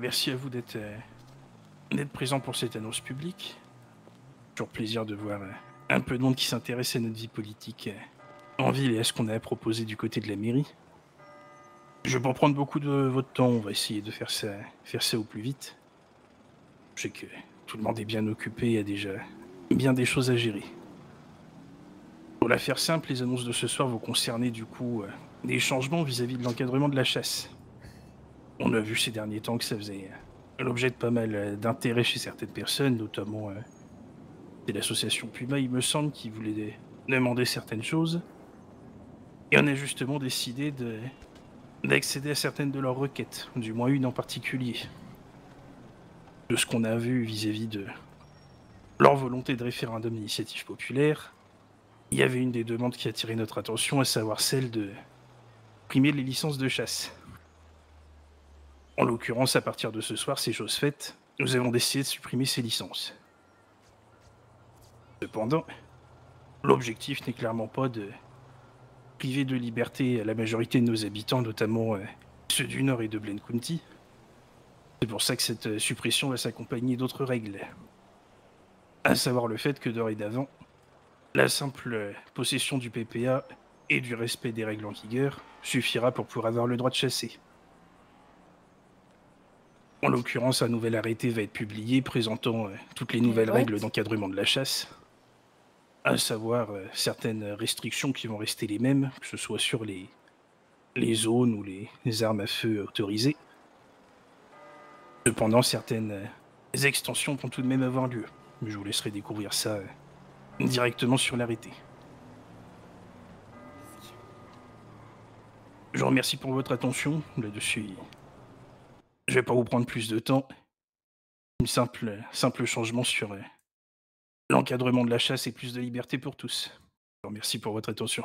Merci à vous d'être présent pour cette annonce publique. Toujours plaisir de voir, un peu de monde qui s'intéresse à notre vie politique, en ville et à ce qu'on a à proposer du côté de la mairie. Je vais pas prendre beaucoup de votre temps, on va essayer de faire ça au plus vite. Je sais que tout le monde est bien occupé et a déjà bien des choses à gérer. Pour la faire simple, les annonces de ce soir vont concerner du coup, des changements vis-à-vis de l'encadrement de la chasse. On a vu ces derniers temps que ça faisait, l'objet de pas mal, d'intérêt chez certaines personnes, notamment, c'est l'association Puma, il me semble, qui voulait demander certaines choses et on a justement décidé d'accéder à certaines de leurs requêtes, du moins une en particulier. De ce qu'on a vu vis-à-vis de leur volonté de référendum d'initiative populaire, il y avait une des demandes qui a attiré notre attention, à savoir celle de supprimer les licences de chasse. En l'occurrence, à partir de ce soir, c'est chose faite, nous avons décidé de supprimer ces licences. Cependant, l'objectif n'est clairement pas de priver de liberté la majorité de nos habitants, notamment, ceux du Nord et de Blaine County. C'est pour ça que cette, suppression va s'accompagner d'autres règles. À savoir le fait que dorénavant, la simple, possession du PPA et du respect des règles en vigueur suffira pour pouvoir avoir le droit de chasser. En l'occurrence, un nouvel arrêté va être publié présentant, toutes les nouvelles règles What? d'encadrement de la chasse, à savoir, certaines restrictions qui vont rester les mêmes, que ce soit sur les zones ou les armes à feu autorisées. Cependant, certaines, extensions vont tout de même avoir lieu. Je vous laisserai découvrir ça, directement sur l'arrêté. Je vous remercie pour votre attention. Là-dessus, je vais pas vous prendre plus de temps. Une simple changement sur, l'encadrement de la chasse et plus de liberté pour tous. Je vous remercie pour votre attention.